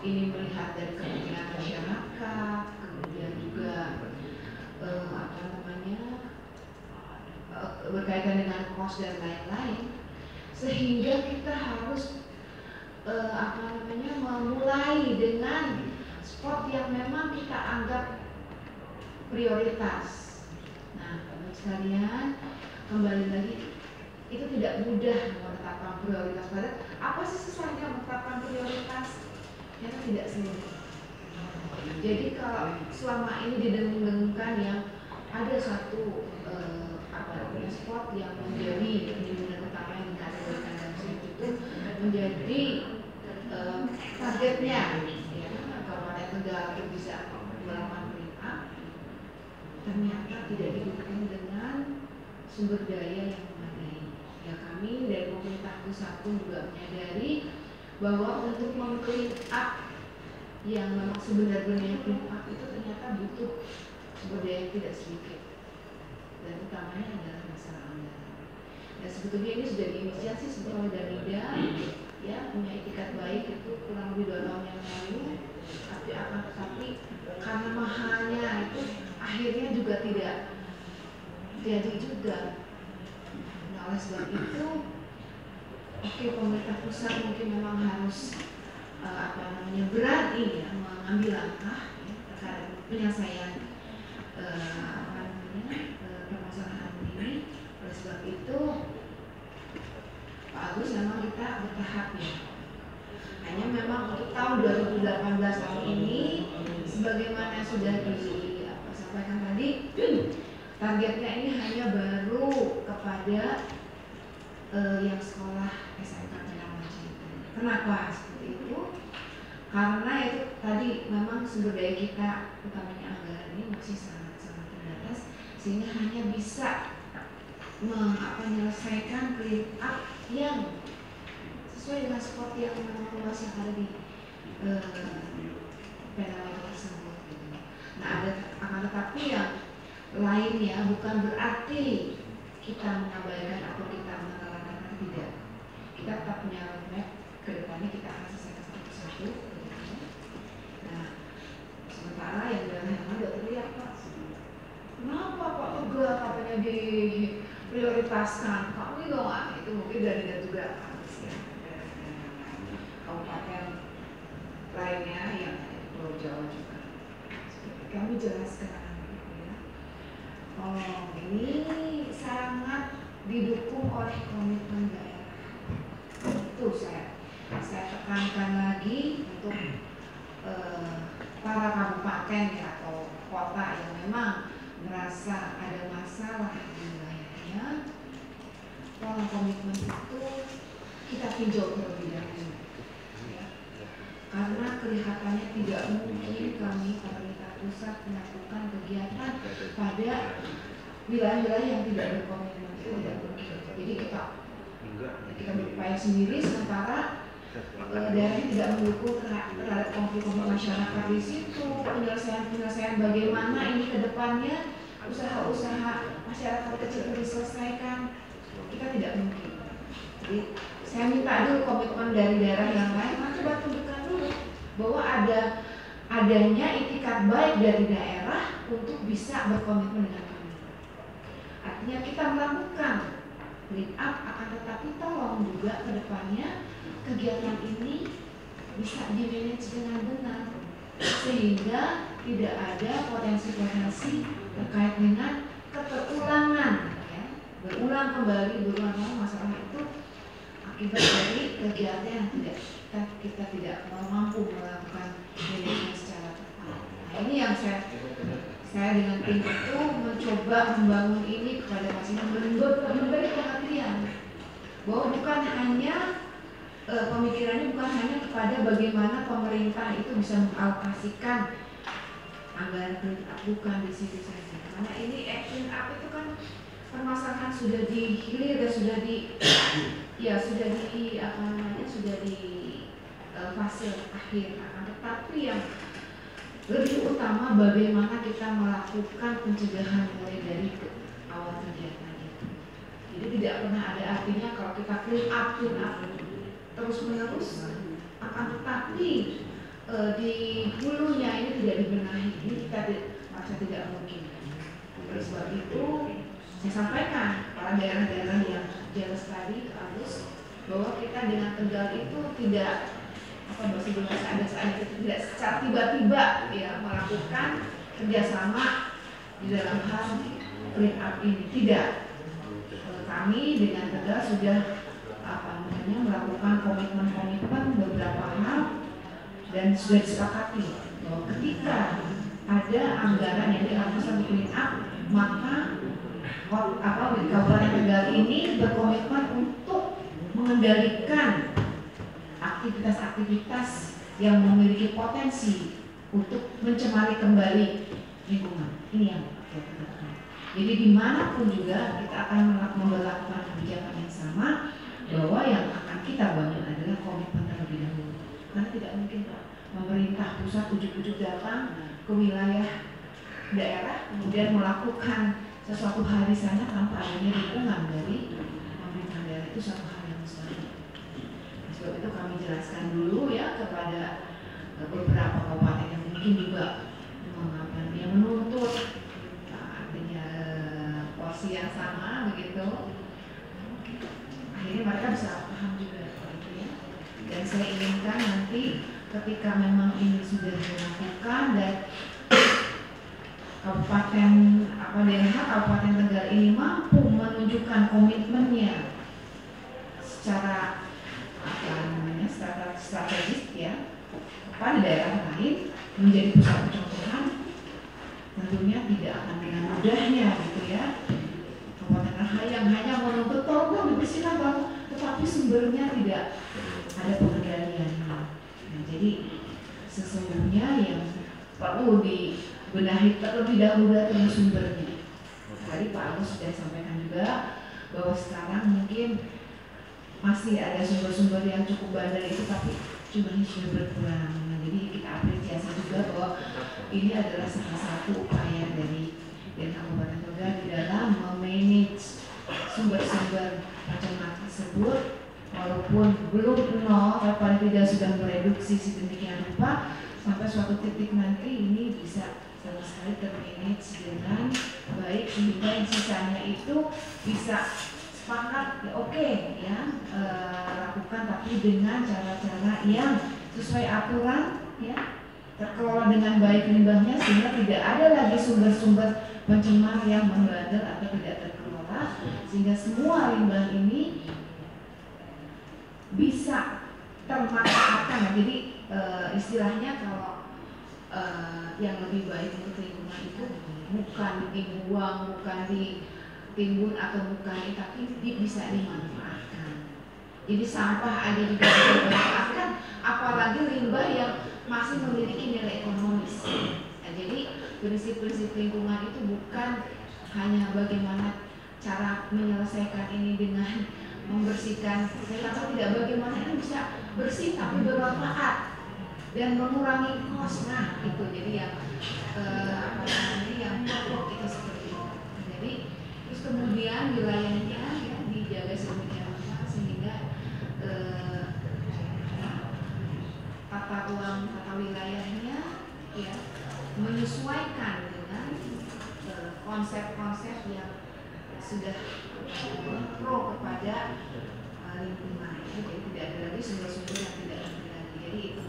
ini melihat dari kepentingan masyarakat, kemudian juga berkaitan dengan cost dan lain-lain, sehingga kita harus memulai dengan spot yang memang kita anggap prioritas. Nah, teman sekalian, kembali lagi, itu tidak mudah menetapkan prioritas. Padahal apa sih susahnya menetapkan prioritas? Ternyata tidak sulit. Jadi kalau selama ini didengung-dengungkan yang ada satu spot yang menjadi perlindungan utama yang dikategorikan dalam situ itu menjadi targetnya, ya, Kabupaten Tegal itu bisa melakukan clean up, ternyata tidak didukung dengan sumber daya yang memadai. Ya, kami dari pemerintah pusat pun juga menyadari bahwa untuk meng-clean up yang memang sebenarnya clean up itu ternyata butuh sumber daya yang tidak sedikit, dan utamanya adalah masalah anggaran. Dan sebetulnya ini sudah diinisiasi oleh Danida, ya, punya itikat baik itu kurang lebih 2 tahun yang lalu, tapi karena mahalnya itu akhirnya juga tidak jadi juga. Nah, oleh sebab itu, oke, pemerintah pusat mungkin memang harus berani, ya, mengambil langkah, ya, terhadap penyelesaian permasalahan ini. Oleh sebab itu, Pak Agus, memang kita bertahap, ya. Hanya memang untuk tahun 2018 tahun ini, sebagaimana sudah disampaikan tadi, targetnya ini hanya baru kepada yang sekolah SMK Cendrawasih. Kenapa seperti itu? Karena itu tadi memang sumber daya kita, utamanya anggaran ini masih sangat-sangat terbatas, sehingga hanya bisa menyelesaikan clean up yang sesuai dengan spot yang memang luas yang ada di PNL tersebut. Gitu. Nah, akan tetapi yang lainnya bukan berarti kita mengabaikan atau kita menelantarkan, tidak. Kita tetap punya roadmap ke depannya, kita akan selesaikan satu persatu. Nah, sementara yang dalam hal tidak terlihat, Pak. Kenapa Pak Tegal katanya diprioritaskan? Kami dong, itu mungkin dari juga kabupaten lainnya yang Pulau Jawa juga. Seperti kami jelaskan, ya. Ini sangat didukung oleh komitmen daerah. Itu saya tekankan lagi untuk para kabupaten, ya, atau kota yang memang merasa ada masalah di wilayahnya, tolong komitmen itu kita tinjau terlebih dahulu, ya. Karena kelihatannya tidak mungkin kami pemerintah pusat melakukan kegiatan pada wilayah-wilayah yang tidak berkomitmen, itu tidak mungkin. Jadi kita berupaya sendiri, sementara daerah tidak mendukung terhadap konflik-konflik masyarakat di situ, penyelesaian bagaimana ini ke depannya, usaha-usaha masyarakat kecil itu diselesaikan, kita tidak mungkin. Jadi saya minta dulu komitmen dari daerah yang lain, coba tunjukkan dulu bahwa adanya itikat baik dari daerah untuk bisa berkomitmen dengan kami. Artinya kita melakukan clean up, akan tetapi tolong juga ke depannya kegiatan ini bisa di-manage dengan benar, sehingga tidak ada potensi-potensi terkait dengan keterulangan, ya, berulang kembali masalah itu akibat dari kegiatan yang kita tidak mampu melakukan manajemen secara tepat. Nah, ini yang saya dengan tim itu mencoba membangun ini kepada masing-masing, memberi pengertian bahwa bukan hanya pemikirannya bukan hanya kepada bagaimana pemerintah itu bisa mengalokasikan anggaran clean up, bukan di situ saja. Karena ini clean up itu kan permasalahan sudah dihilir dan sudah di fase akhir. Tetapi yang lebih utama bagaimana kita melakukan pencegahan mulai dari awal kegiatan itu. Jadi tidak pernah ada artinya kalau kita clean up terus menerus, akan tetapi di hulunya ini tidak dibenahi, ini kita merasa tidak mungkin. Oleh sebab itu saya sampaikan pada daerah-daerah yang jelas tadi harus bahwa kita dengan Tegal itu tidak bahasa Indonesia ada itu tidak secara tiba-tiba ya melakukan kerjasama di dalam hal clean up ini, tidak. Kami dengan Tegal sudah melakukan komitmen beberapa hal dan sudah disepakati bahwa ketika ada anggaran yang dialokasikan untuk clean up, maka Kabupaten Tegal ini berkomitmen untuk mengendalikan aktivitas-aktivitas yang memiliki potensi untuk mencemari kembali lingkungan. Ini yang kita lakukan. Jadi dimanapun juga kita akan memperlakukan kebijakan yang sama, bahwa yang akan kita bangun adalah komitmen terlebih dahulu. Karena tidak mungkin Pak, pemerintah pusat ujuk-ujuk datang ke wilayah daerah kemudian melakukan sesuatu hal di sana tanpa adanya dukungan dari pemerintah daerah, itu satu hal yang mustahil. Sebab itu kami jelaskan dulu ya kepada beberapa kabupaten yang mungkin juga yang menuntut artinya porsi yang sama begitu. Akhirnya mereka bisa paham juga gitu ya. Dan saya inginkan nanti ketika memang ini sudah dilakukan dan Kabupaten Kabupaten Tegal ini mampu menunjukkan komitmennya secara strategis ya kepada daerah lain menjadi pusat percontohan, tentunya tidak akan dengan mudahnya gitu ya Kabupaten yang hanya menuntut program dibersihkan Bang, tetapi sumbernya tidak ada pengendaliannya. Nah, jadi sesungguhnya yang perlu dibenahi terlebih dahulu adalah sumbernya. Tadi Pak Agus sudah sampaikan juga bahwa sekarang mungkin masih ada sumber-sumber yang cukup bandel itu, tapi jumlahnya sudah berkurang. Nah, jadi kita apresiasi juga bahwa ini adalah salah satu upaya dari Kabupaten Tegal di dalam memanage sumber-sumber pencemaran tersebut, walaupun belum nol, tapi paling tidak sudah mereduksi sedemikian rupa sampai suatu titik nanti ini bisa sama sekali termanage dengan baik, sehingga yang sisanya itu bisa sepakat ya oke, ya lakukan, tapi dengan cara-cara yang sesuai aturan ya, terkelola dengan baik limbahnya sehingga tidak ada lagi sumber-sumber pencemar yang membandel atau tidak terkelola, sehingga semua limbah ini bisa termanfaatkan. Jadi istilahnya kalau yang lebih baik untuk lingkungan itu bukan dibuang, bukan ditimbun atau bukan, tapi bisa dimanfaatkan. Jadi sampah ada juga bisa dimanfaatkan, apalagi limbah yang masih memiliki nilai ekonomis. Nah, jadi prinsip-prinsip lingkungan itu bukan hanya bagaimana cara menyelesaikan ini dengan membersihkan, atau tidak, bagaimana ini bisa bersih tapi bermanfaat dan mengurangi kos. Nah itu jadi yang yang pokok itu seperti itu. Jadi terus kemudian wilayahnya ya dijaga sedemikian rupa sehingga tata ruang, tata wilayahnya ya menyesuaikan dengan konsep-konsep yang sudah pro kepada lingkungan. Jadi tidak ada lagi sumber-sumber yang tidak lagi. Jadi itu